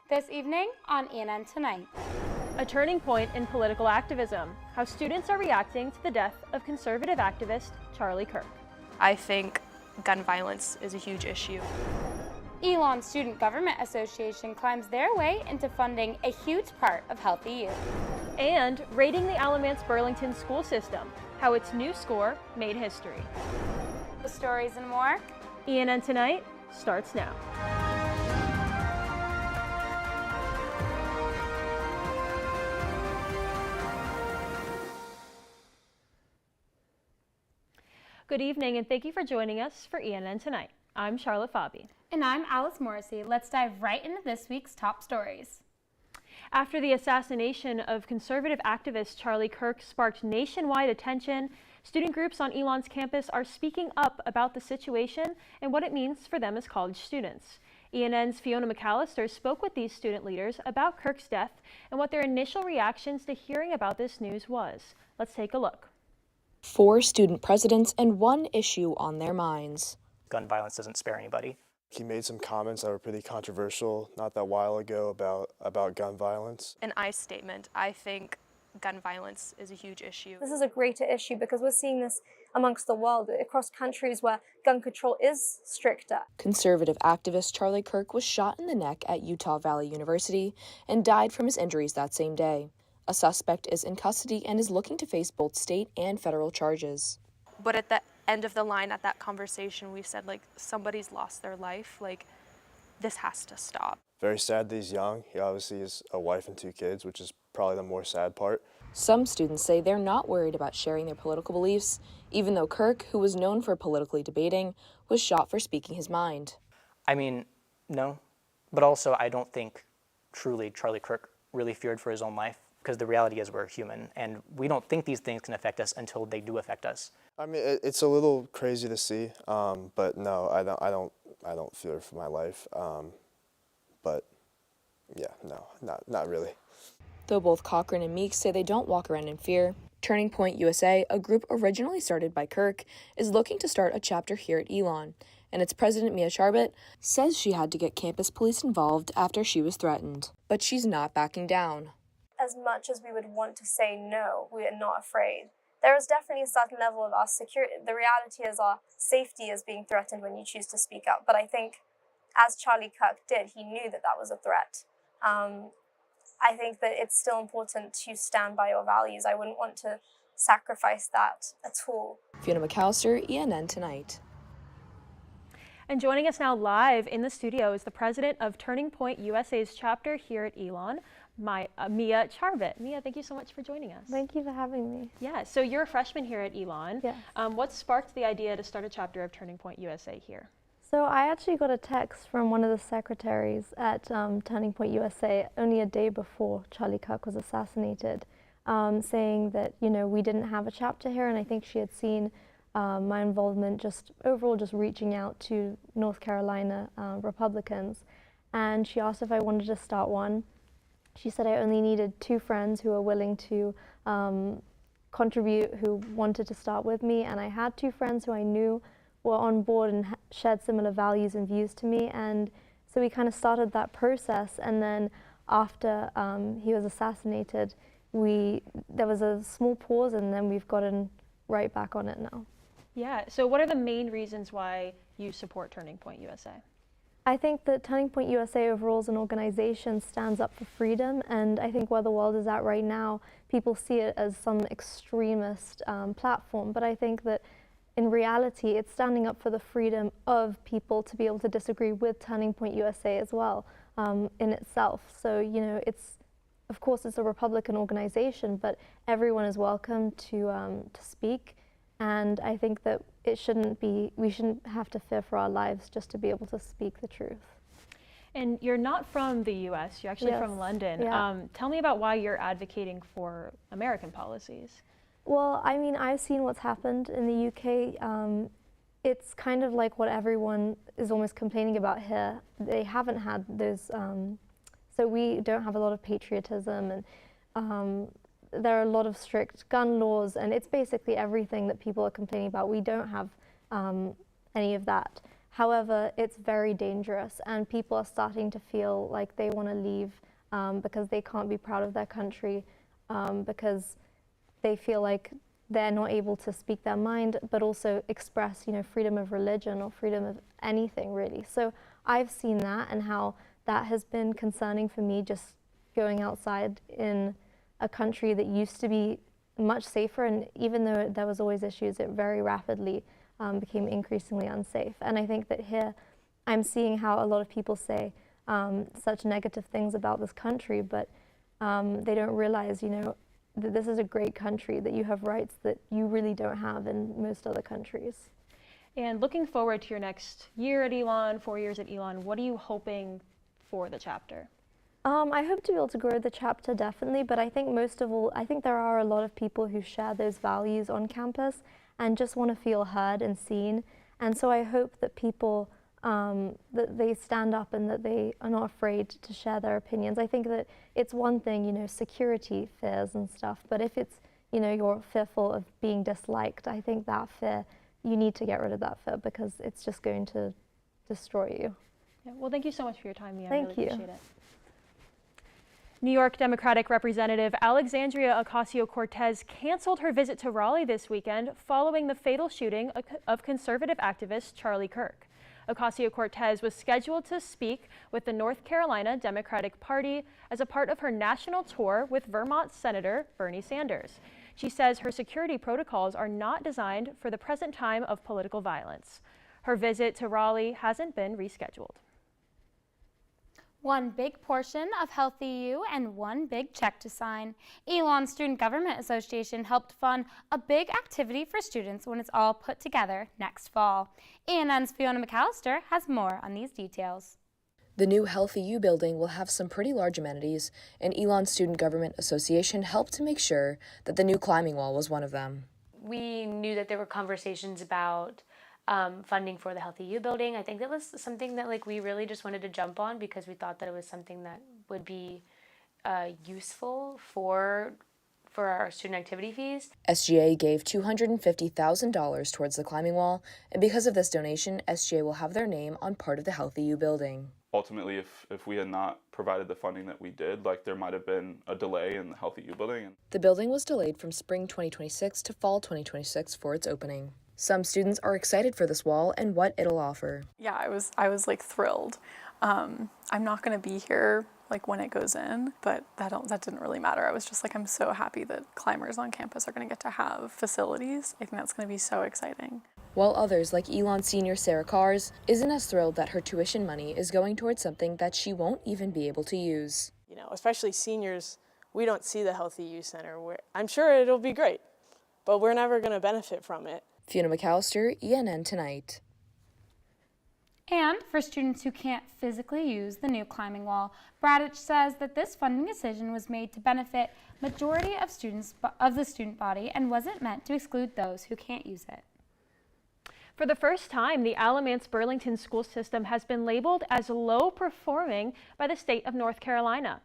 This evening on ENN Tonight. A turning point in political activism, how students are reacting to the death of conservative activist Charlie Kirk. I think gun violence is a huge issue. Elon Student Government Association climbs their way into funding a huge part of healthy youth. And rating the Alamance Burlington school system, how its new score made history. The stories and more. ENN Tonight starts now. Good evening, and thank you for joining us for ENN Tonight. I'm Charlotte Fabi. And I'm Alice Morrissey. Let's dive right into this week's top stories. After the assassination of conservative activist Charlie Kirk sparked nationwide attention, student groups on Elon's campus are speaking up about the situation and what it means for them as college students. ENN's Fiona McAllister spoke with these student leaders about Kirk's death and what their initial reactions to hearing about this news was. Let's take a look. 4 student presidents and one issue on their minds. Gun violence doesn't spare anybody. He made some comments that were pretty controversial not that while ago about gun violence. An I statement, I think gun violence is a huge issue. This is a greater issue because we're seeing this amongst the world, across countries where gun control is stricter. Conservative activist Charlie Kirk was shot in the neck at Utah Valley University and died from his injuries that same day. A suspect is in custody and is looking to face both state and federal charges. But at the end of the line at that conversation, we said, somebody's lost their life. This has to stop. Very sad that he's young. He obviously has a wife and 2 kids, which is probably the more sad part. Some students say they're not worried about sharing their political beliefs, even though Kirk, who was known for politically debating, was shot for speaking his mind. I mean, no. But also, I don't think truly Charlie Kirk really feared for his own life, because the reality is we're human, and we don't think these things can affect us until they do affect us. I mean, it's a little crazy to see, but no, I don't fear for my life. But yeah, no, not really. Though both Cochran and Meeks say they don't walk around in fear, Turning Point USA, a group originally started by Kirk, is looking to start a chapter here at Elon, and its president, Mia Charbet, says she had to get campus police involved after she was threatened. But she's not backing down. As much as we would want to say no, we are not afraid. There is definitely a certain level of our security. The reality is our safety is being threatened when you choose to speak up. But I think, as Charlie Kirk did, he knew that that was a threat. I think that it's still important to stand by your values. I wouldn't want to sacrifice that at all. Fiona McAllister, ENN Tonight. And joining us now live in the studio is the president of Turning Point USA's chapter here at Elon, Mia Charbet. Mia, thank you so much for joining us. Thank you for having me. Yeah, so you're a freshman here at Elon. Yes. What sparked the idea to start a chapter of Turning Point USA here? So I actually got a text from one of the secretaries at Turning Point USA only a day before Charlie Kirk was assassinated, saying that, we didn't have a chapter here, and I think she had seen my involvement just reaching out to North Carolina Republicans, and she asked if I wanted to start one. She said I only needed 2 friends who were willing to contribute, who wanted to start with me, and I had 2 friends who I knew were on board and shared similar values and views to me, and so we kind of started that process. And then after he was assassinated, there was a small pause, and then we've gotten right back on it now. Yeah, so what are the main reasons why you support Turning Point USA? I think that Turning Point USA overall as an organization stands up for freedom, and I think where the world is at right now, people see it as some extremist platform, but I think that in reality, it's standing up for the freedom of people to be able to disagree with Turning Point USA as well in itself. So, of course, it's a Republican organization, but everyone is welcome to speak. And I think that we shouldn't have to fear for our lives just to be able to speak the truth. And you're not from the U.S., you're actually from London. Yeah. Tell me about why you're advocating for American policies. Well, I mean, I've seen what's happened in the UK. It's kind of like what everyone is almost complaining about here. They haven't had those, so we don't have a lot of patriotism, and there are a lot of strict gun laws, and it's basically everything that people are complaining about. We don't have any of that. However, it's very dangerous, and people are starting to feel like they want to leave because they can't be proud of their country, because they feel like they're not able to speak their mind, but also express, freedom of religion or freedom of anything, really. So I've seen that and how that has been concerning for me, just going outside in a country that used to be much safer, and even though there was always issues, it very rapidly became increasingly unsafe. And I think that here I'm seeing how a lot of people say such negative things about this country, but they don't realize, that this is a great country, that you have rights that you really don't have in most other countries. And looking forward to your next year at Elon, 4 years at Elon, what are you hoping for the chapter? I hope to be able to grow the chapter, definitely, but I think most of all, I think there are a lot of people who share those values on campus and just want to feel heard and seen. And so I hope that people, that they stand up and that they are not afraid to share their opinions. I think that it's one thing, security fears and stuff, but if it's, you're fearful of being disliked, I think that fear, you need to get rid of that fear because it's just going to destroy you. Yeah, well, thank you so much for your time, Mia. Thank I really you. appreciate it. New York Democratic Representative Alexandria Ocasio-Cortez canceled her visit to Raleigh this weekend following the fatal shooting of conservative activist Charlie Kirk. Ocasio-Cortez was scheduled to speak with the North Carolina Democratic Party as a part of her national tour with Vermont Senator Bernie Sanders. She says her security protocols are not designed for the present time of political violence. Her visit to Raleigh hasn't been rescheduled. One big portion of Healthy U and one big check to sign. Elon Student Government Association helped fund a big activity for students when it's all put together next fall. ENN's Fiona McAllister has more on these details. The new Healthy U building will have some pretty large amenities, and Elon Student Government Association helped to make sure that the new climbing wall was one of them. We knew that there were conversations about funding for the Healthy U building. I think that was something that we really just wanted to jump on because we thought that it was something that would be useful for our student activity fees. SGA gave $250,000 towards the climbing wall, and because of this donation, SGA will have their name on part of the Healthy U building. Ultimately, if we had not provided the funding that we did, there might have been a delay in the Healthy U building. The building was delayed from spring 2026 to fall 2026 for its opening. Some students are excited for this wall and what it'll offer. Yeah, I was thrilled. I'm not going to be here when it goes in, but that didn't really matter. I was just I'm so happy that climbers on campus are going to get to have facilities. I think that's going to be so exciting. While others, like Elon senior Sarah Kars, isn't as thrilled that her tuition money is going towards something that she won't even be able to use. Especially seniors, we don't see the Healthy U Center. I'm sure it'll be great, but we're never going to benefit from it. Fiona McAllister, ENN Tonight. And for students who can't physically use the new climbing wall, Bradich says that this funding decision was made to benefit majority of students of the student body and wasn't meant to exclude those who can't use it. For the first time, the Alamance-Burlington school system has been labeled as low performing by the state of North Carolina.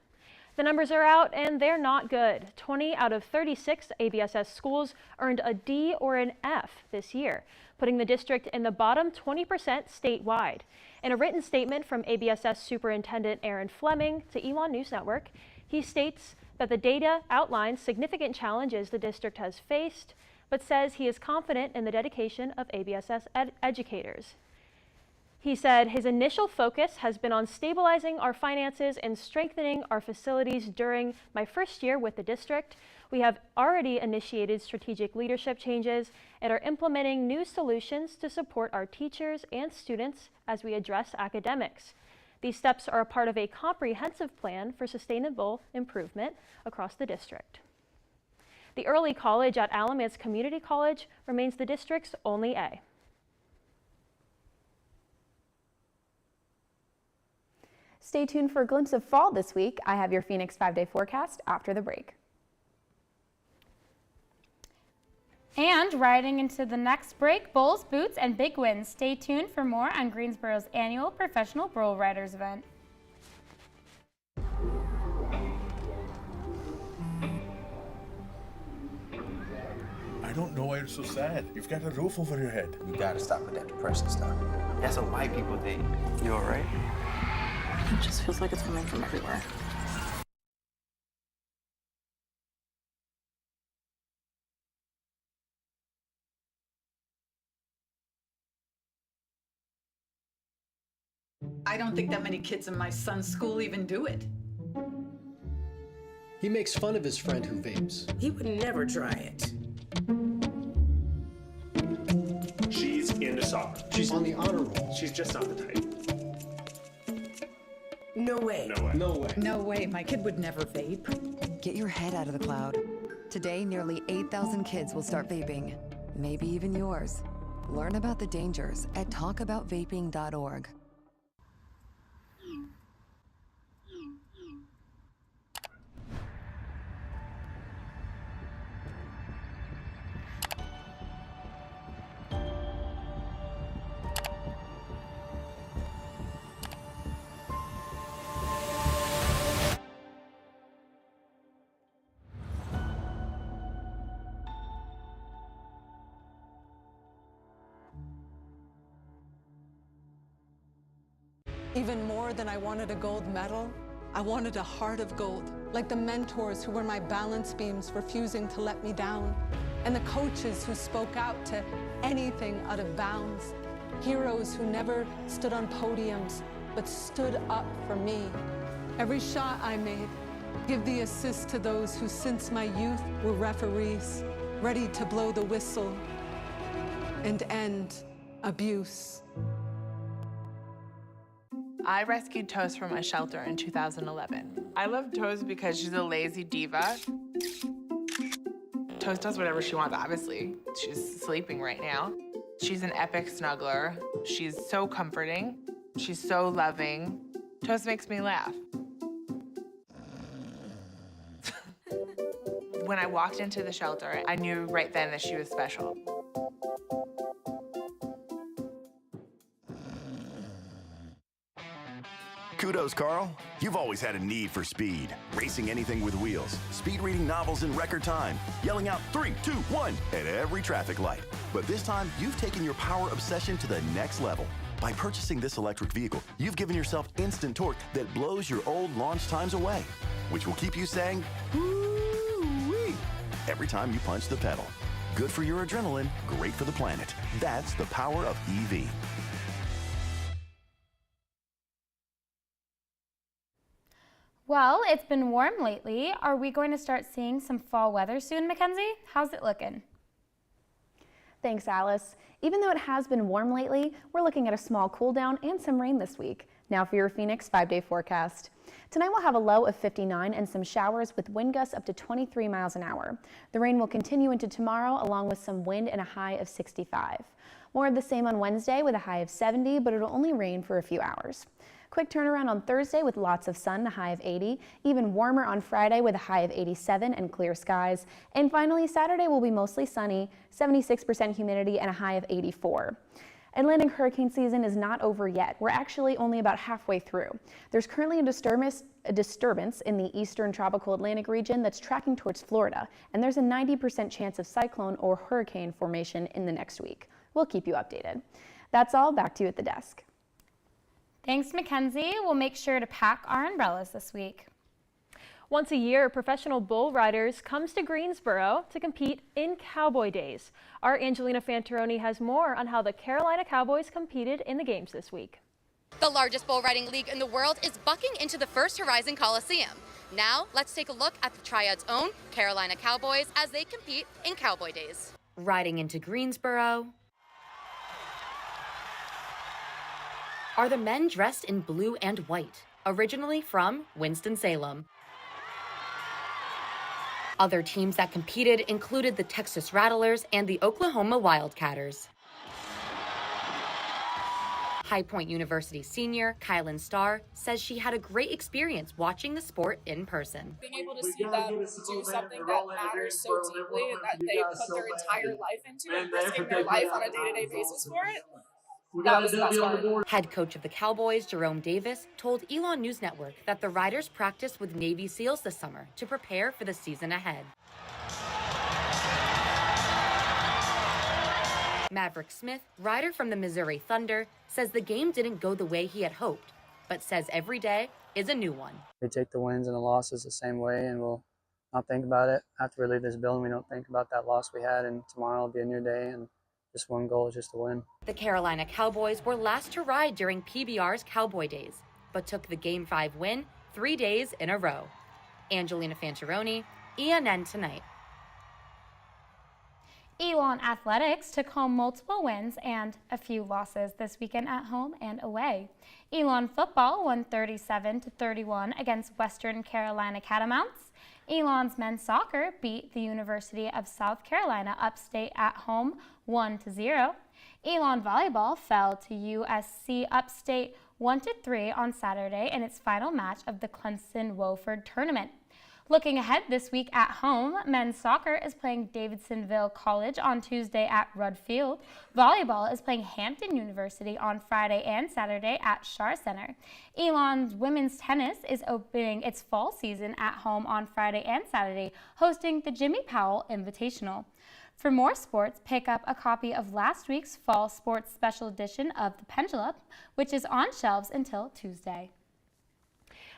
The numbers are out and they're not good. 20 out of 36 ABSS schools earned a D or an F this year, putting the district in the bottom 20% statewide. In a written statement from ABSS Superintendent Aaron Fleming to Elon News Network, he states that the data outlines significant challenges the district has faced, but says he is confident in the dedication of ABSS educators. He said his initial focus has been on stabilizing our finances and strengthening our facilities during my first year with the district. We have already initiated strategic leadership changes and are implementing new solutions to support our teachers and students as we address academics. These steps are a part of a comprehensive plan for sustainable improvement across the district. The early college at Alamance Community College remains the district's only A. Stay tuned for a glimpse of fall this week. I have your Phoenix 5-day forecast after the break. And riding into the next break, bowls, boots, and big wins. Stay tuned for more on Greensboro's annual Professional Bull Riders event. I don't know why you're so sad. You've got a roof over your head. You gotta stop with that depression stuff. That's what white people think. You all right? It just feels like it's coming from everywhere. I don't think that many kids in my son's school even do it. He makes fun of his friend who vapes. He would never try it. She's into soccer. She's on the honor roll. She's just not the type. No way. No way. No way. No way, my kid would never vape. Get your head out of the cloud. Today, nearly 8,000 kids will start vaping. Maybe even yours. Learn about the dangers at talkaboutvaping.org. Even more than I wanted a gold medal, I wanted a heart of gold, like the mentors who were my balance beams refusing to let me down, and the coaches who spoke out to anything out of bounds, heroes who never stood on podiums, but stood up for me. Every shot I made, give the assist to those who since my youth were referees, ready to blow the whistle and end abuse. I rescued Toast from a shelter in 2011. I love Toast because she's a lazy diva. Toast does whatever she wants, obviously. She's sleeping right now. She's an epic snuggler. She's so comforting. She's so loving. Toast makes me laugh. When I walked into the shelter, I knew right then that she was special. Kudos, Carl. You've always had a need for speed. Racing anything with wheels, speed reading novels in record time, yelling out 3, 2, 1 at every traffic light. But this time, you've taken your power obsession to the next level. By purchasing this electric vehicle, you've given yourself instant torque that blows your old launch times away, which will keep you saying, "Woo-wee," every time you punch the pedal. Good for your adrenaline, great for the planet. That's the power of EV. Well, it's been warm lately. Are we going to start seeing some fall weather soon, Mackenzie? How's it looking? Thanks, Alice. Even though it has been warm lately, we're looking at a small cool down and some rain this week. Now for your Phoenix 5-day forecast. Tonight we'll have a low of 59 and some showers with wind gusts up to 23 miles an hour. The rain will continue into tomorrow along with some wind and a high of 65. More of the same on Wednesday with a high of 70, but it'll only rain for a few hours. Quick turnaround on Thursday with lots of sun, a high of 80. Even warmer on Friday with a high of 87 and clear skies. And finally, Saturday will be mostly sunny, 76% humidity and a high of 84. Atlantic hurricane season is not over yet. We're actually only about halfway through. There's currently a disturbance in the eastern tropical Atlantic region that's tracking towards Florida, and there's a 90% chance of cyclone or hurricane formation in the next week. We'll keep you updated. That's all. Back to you at the desk. Thanks, Mackenzie. We'll make sure to pack our umbrellas this week. Once a year, professional bull riders comes to Greensboro to compete in Cowboy Days. Our Angelina Fantaroni has more on how the Carolina Cowboys competed in the games this week. The largest bull riding league in the world is bucking into the First Horizon Coliseum. Now, let's take a look at the Triad's own Carolina Cowboys as they compete in Cowboy Days. Riding into Greensboro are the men dressed in blue and white, originally from Winston-Salem. Other teams that competed included the Texas Rattlers and the Oklahoma Wildcatters. High Point University senior Kylan Starr says she had a great experience watching the sport in person. Being able to see them do something that matters so deeply and that they put their entire life into and risking their life on a day-to-day basis for it, that was the best part. Head coach of the Cowboys, Jerome Davis, told Elon News Network that the riders practiced with Navy SEALs this summer to prepare for the season ahead. Maverick Smith, rider from the Missouri Thunder, says the game didn't go the way he had hoped, but says every day is a new one. We take the wins and the losses the same way, and we'll not think about it. After we leave this building, we don't think about that loss we had, and tomorrow will be a new day, and just one goal is just to win. The Carolina Cowboys were last to ride during PBR's Cowboy Days, but took the Game 5 win 3 days in a row. Angelina Fantaroni, ENN Tonight. Elon Athletics took home multiple wins and a few losses this weekend at home and away. Elon football won 37-31 against Western Carolina Catamounts. Elon's men's soccer beat the University of South Carolina upstate at home 1-0. Elon volleyball fell to USC upstate 1-3 on Saturday in its final match of the Clemson-Wofford tournament. Looking ahead this week at home, men's soccer is playing Davidsonville College on Tuesday at Rudd Field. Volleyball is playing Hampton University on Friday and Saturday at Schar Center. Elon's women's tennis is opening its fall season at home on Friday and Saturday, hosting the Jimmy Powell Invitational. For more sports, pick up a copy of last week's fall sports special edition of The Pendulum, which is on shelves until Tuesday.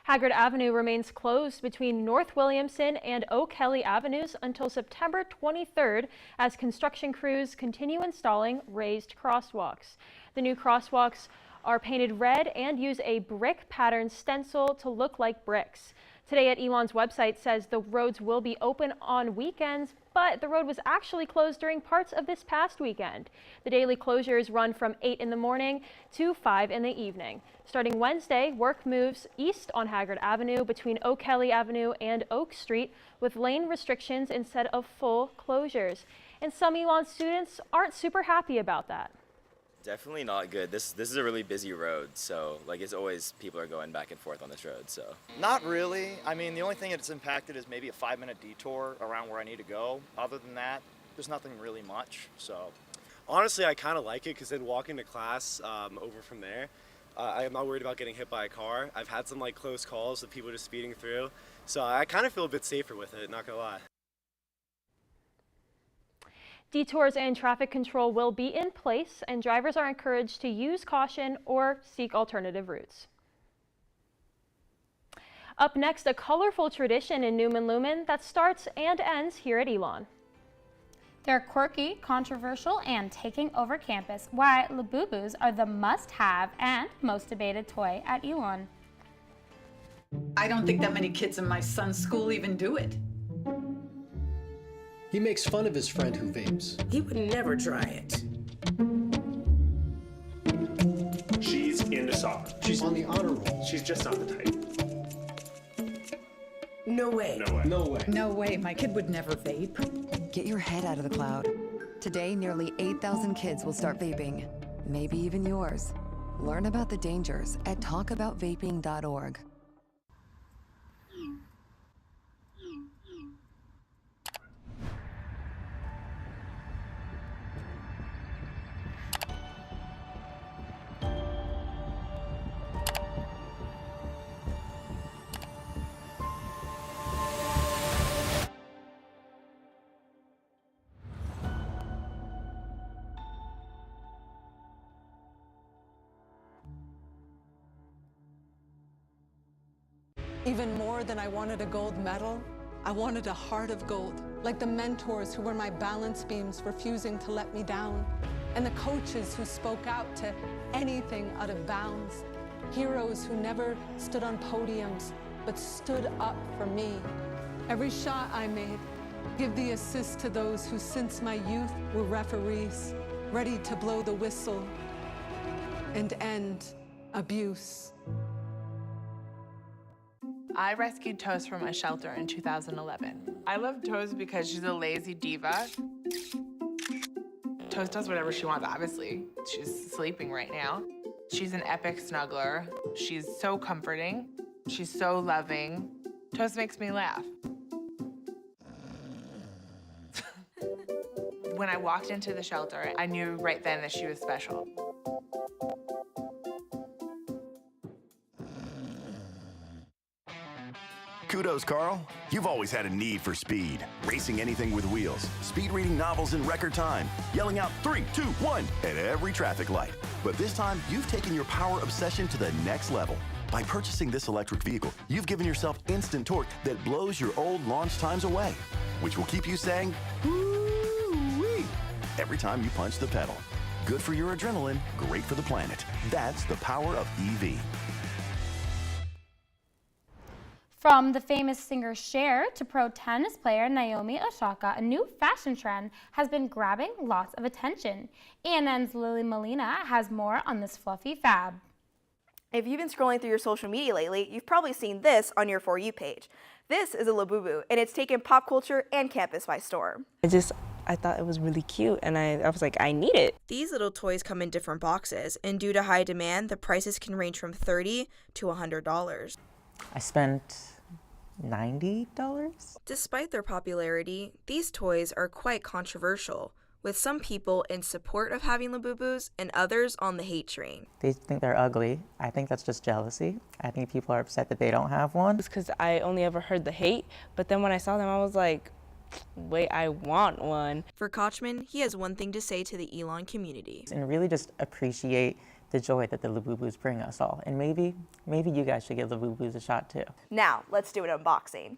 Haggard Avenue remains closed between North Williamson and O'Kelly Avenues until September 23rd as construction crews continue installing raised crosswalks. The new crosswalks are painted red and use a brick pattern stencil to look like bricks. Today at Elon's website says the roads will be open on weekends, but the road was actually closed during parts of this past weekend. The daily closures run from 8 in the morning to 5 in the evening. Starting Wednesday, work moves east on Haggard Avenue between O'Kelly Avenue and Oak Street with lane restrictions instead of full closures. And some Elon students aren't super happy about that. Definitely not good. This is a really busy road, so like it's always people are going back and forth on this road. So not really. I mean, the only thing that's impacted is maybe a 5-minute detour around where I need to go. Other than that, there's nothing really much. So honestly, I kind of like it because then walking to class over from there, I'm not worried about getting hit by a car. I've had some like close calls with people just speeding through, so I kind of feel a bit safer with it. Not gonna lie. Detours and traffic control will be in place, and drivers are encouraged to use caution or seek alternative routes. Up next, a colorful tradition in Newman Lumen that starts and ends here at Elon. They're quirky, controversial, and taking over campus, why Labubus are the must-have and most debated toy at Elon. I don't think that many kids in my son's school even do it. He makes fun of his friend who vapes. He would never try it. She's into soccer. She's on the honor roll. She's just not the type. No way. No way. No way. No way, my kid would never vape. Get your head out of the cloud. Today, nearly 8,000 kids will start vaping, maybe even yours. Learn about the dangers at talkaboutvaping.org. Even more than I wanted a gold medal, I wanted a heart of gold, like the mentors who were my balance beams refusing to let me down, and the coaches who spoke out to anything out of bounds, heroes who never stood on podiums, but stood up for me. Every shot I made, give the assist to those who since my youth were referees, ready to blow the whistle and end abuse. I rescued Toast from a shelter in 2011. I love Toast because she's a lazy diva. Toast does whatever she wants, obviously. She's sleeping right now. She's an epic snuggler. She's so comforting. She's so loving. Toast makes me laugh. When I walked into the shelter, I knew right then that she was special. Kudos, Carl. You've always had a need for speed. Racing anything with wheels, speed reading novels in record time, yelling out 3, 2, 1 at every traffic light. But this time, you've taken your power obsession to the next level. By purchasing this electric vehicle, you've given yourself instant torque that blows your old launch times away, which will keep you saying, "Woo-wee," every time you punch the pedal. Good for your adrenaline, great for the planet. That's the power of EV. From the famous singer Cher to pro tennis player Naomi Osaka, a new fashion trend has been grabbing lots of attention. ENN's Lily Molina has more on this fluffy fab. If you've been scrolling through your social media lately, you've probably seen this on your For You page. This is a Labubu, and it's taken pop culture and campus by storm. I thought it was really cute, and I was like, I need it. These little toys come in different boxes, and due to high demand, the prices can range from $30 to $100. I spent $90? Despite their popularity, these toys are quite controversial, with some people in support of having Labubus and others on the hate train. They think they're ugly. I think that's just jealousy. I think people are upset that they don't have one. It's because I only ever heard the hate, but then when I saw them, I was like, wait, I want one. For Kochman, he has one thing to say to the Elon community. And really just appreciate the joy that the Labubus bring us all. And maybe you guys should give Labubus a shot too. Now, let's do an unboxing.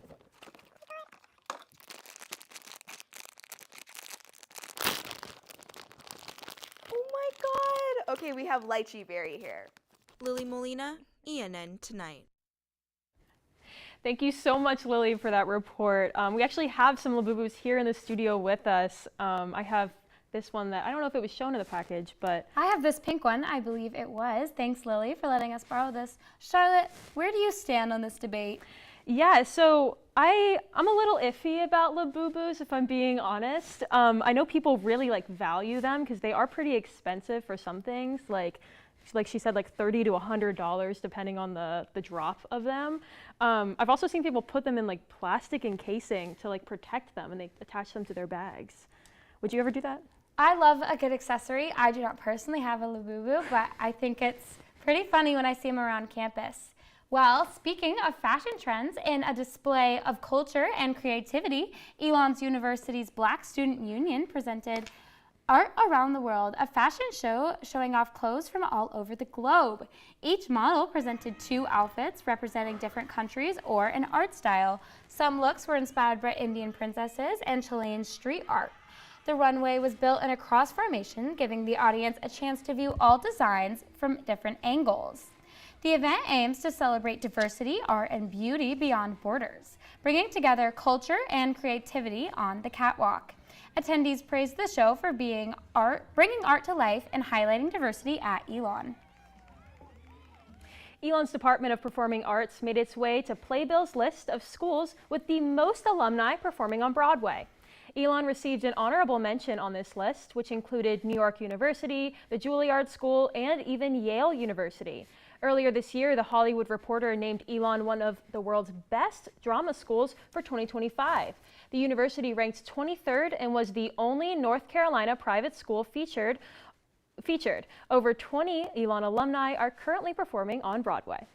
Oh my god! Okay, we have Lychee Berry here. Lily Molina, ENN Tonight. Thank you so much, Lily, for that report. We actually have some Labubus here in the studio with us. I have this one that I don't know if it was shown in the package, but I have this pink one. I believe it was. Thanks, Lily, for letting us borrow this. Charlotte, where do you stand on this debate? Yeah, so I'm a little iffy about Labubus, if I'm being honest. I know people really value them because they are pretty expensive for some things, like she said, like $30 to $100 depending on the drop of them. I've also seen people put them in plastic encasing to protect them, and they attach them to their bags. Would you ever do that? I love a good accessory. I do not personally have a Labubu, but I think it's pretty funny when I see them around campus. Well, speaking of fashion trends, in a display of culture and creativity, Elon University's Black Student Union presented Art Around the World, a fashion show showing off clothes from all over the globe. Each model presented 2 outfits representing different countries or an art style. Some looks were inspired by Indian princesses and Chilean street art. The runway was built in a cross formation, giving the audience a chance to view all designs from different angles. The event aims to celebrate diversity, art, and beauty beyond borders, bringing together culture and creativity on the catwalk. Attendees praised the show for bringing art to life and highlighting diversity at Elon. Elon's Department of Performing Arts made its way to Playbill's list of schools with the most alumni performing on Broadway. Elon received an honorable mention on this list, which included New York University, the Juilliard School, and even Yale University. Earlier this year, The Hollywood Reporter named Elon one of the world's best drama schools for 2025. The university ranked 23rd and was the only North Carolina private school featured. Over 20 Elon alumni are currently performing on Broadway.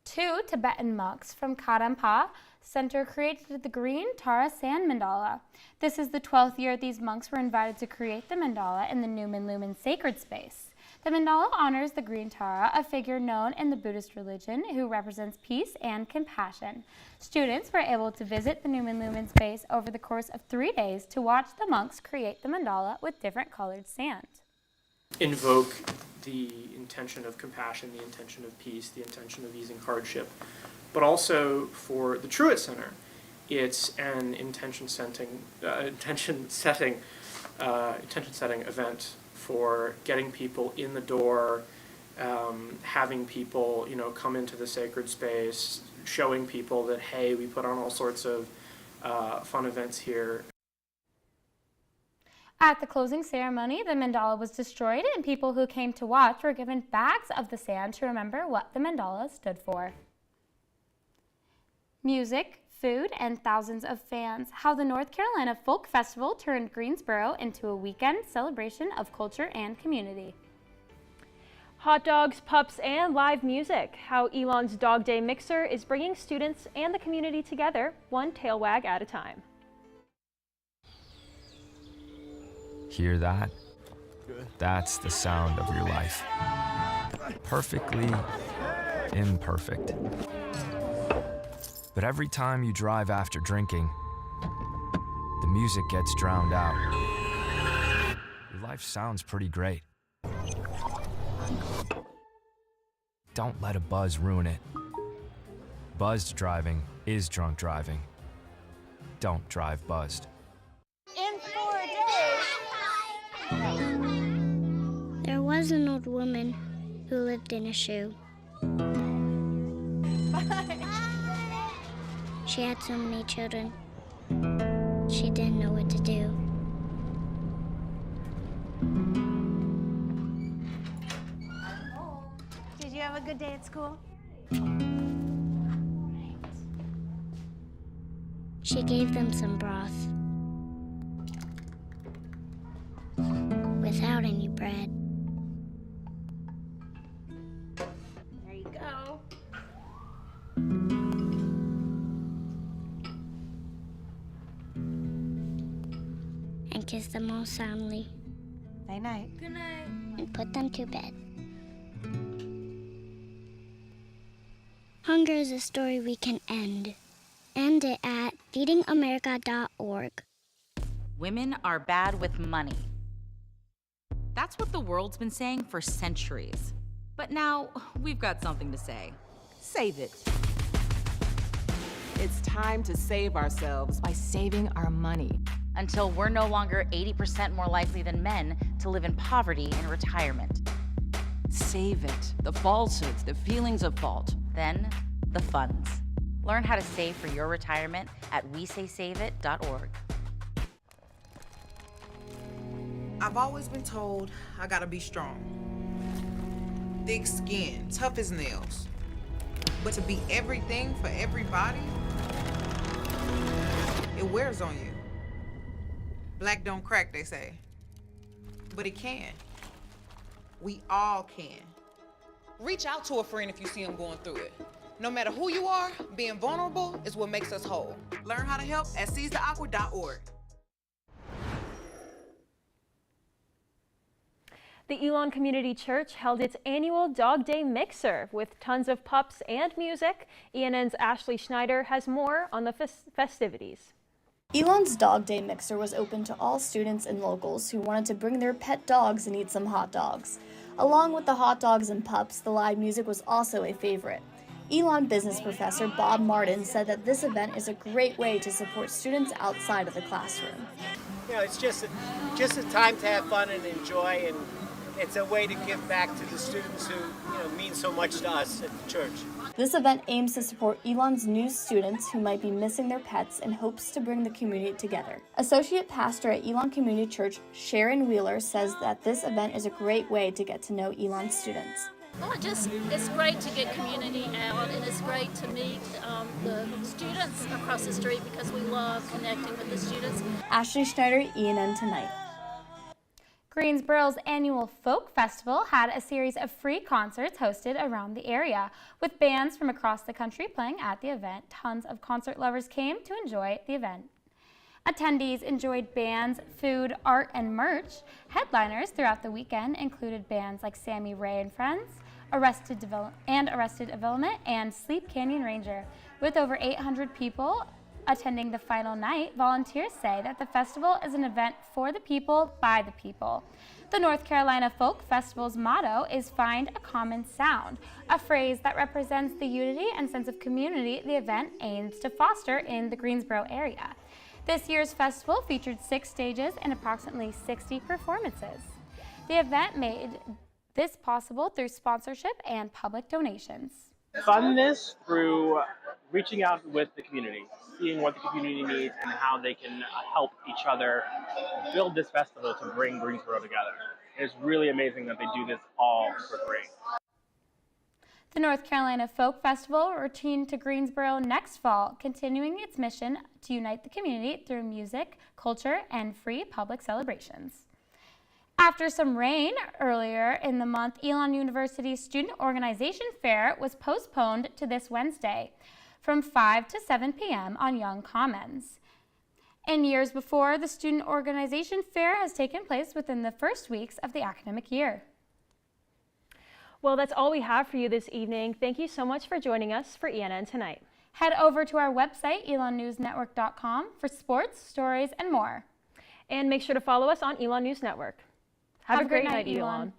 2 Tibetan monks from Kadampa Center created the green Tara sand mandala. This is the 12th year these monks were invited to create the mandala in the Numen Lumen sacred space. The mandala honors the green Tara, a figure known in the Buddhist religion who represents peace and compassion. Students were able to visit the Numen Lumen space over the course of 3 days to watch the monks create the mandala with different colored sand. Invoke the intention of compassion, the intention of peace, the intention of easing hardship. But also for the Truett Center, it's an intention-setting event for getting people in the door, having people, come into the sacred space, showing people that, hey, we put on all sorts of fun events here. At the closing ceremony, the mandala was destroyed, and people who came to watch were given bags of the sand to remember what the mandala stood for. Music, food, and thousands of fans. How the North Carolina Folk Festival turned Greensboro into a weekend celebration of culture and community. Hot dogs, pups, and live music. How Elon's Dog Day Mixer is bringing students and the community together, one tail wag at a time. Hear that? That's the sound of your life. Perfectly imperfect. But every time you drive after drinking, the music gets drowned out. Your life sounds pretty great. Don't let a buzz ruin it. Buzzed driving is drunk driving. Don't drive buzzed. In 4 days. There was an old woman who lived in a shoe. She had so many children. She didn't know what to do. Did you have a good day at school? She gave them some broth without any bread. There you go. And kissed them all soundly. Night night. Good night. And put them to bed. Hunger is a story we can end. End it at feedingamerica.org. Women are bad with money. That's what the world's been saying for centuries. But now we've got something to say. Save it. It's time to save ourselves by saving our money. Until we're no longer 80% more likely than men to live in poverty in retirement. Save it. The falsehoods, the feelings of fault. Then, the funds. Learn how to save for your retirement at wesaysaveit.org. I've always been told I gotta be strong. Thick skin, tough as nails. But to be everything for everybody, it wears on you. Black don't crack, they say. But it can. We all can. Reach out to a friend if you see them going through it. No matter who you are, being vulnerable is what makes us whole. Learn how to help at seizetheawkward.org. The Elon Community Church held its annual Dog Day Mixer with tons of pups and music. ENN's Ashley Schneider has more on the festivities. Elon's Dog Day Mixer was open to all students and locals who wanted to bring their pet dogs and eat some hot dogs. Along with the hot dogs and pups, the live music was also a favorite. Elon business professor Bob Martin said that this event is a great way to support students outside of the classroom. You know, it's just a time to have fun and enjoy, and it's a way to give back to the students who, mean so much to us at the church. This event aims to support Elon's new students who might be missing their pets and hopes to bring the community together. Associate pastor at Elon Community Church, Sharon Wheeler, says that this event is a great way to get to know Elon's students. Well, it's great to get community out, and it's great to meet the students across the street because we love connecting with the students. Ashley Schneider, ENN Tonight. Greensboro's annual Folk Festival had a series of free concerts hosted around the area. With bands from across the country playing at the event, tons of concert lovers came to enjoy the event. Attendees enjoyed bands, food, art, and merch. Headliners throughout the weekend included bands like Sammy Ray and Friends, Arrested Development, and Sleep Canyon Ranger. With over 800 people attending the final night, volunteers say that the festival is an event for the people, by the people. The North Carolina Folk Festival's motto is "Find a Common Sound," a phrase that represents the unity and sense of community the event aims to foster in the Greensboro area. This year's festival featured 6 stages and approximately 60 performances. The event made this possible through sponsorship and public donations. Funness through reaching out with the community, seeing what the community needs and how they can help each other build this festival to bring Greensboro together. It's really amazing that they do this all for free. The North Carolina Folk Festival will return to Greensboro next fall, continuing its mission to unite the community through music, culture, and free public celebrations. After some rain earlier in the month, Elon University's Student Organization Fair was postponed to this Wednesday from 5 to 7 p.m. on Young Commons. In years before, the Student Organization Fair has taken place within the first weeks of the academic year. Well, that's all we have for you this evening. Thank you so much for joining us for ENN Tonight. Head over to our website, elonnewsnetwork.com, for sports, stories, and more. And make sure to follow us on Elon News Network. Have a great night, Elon.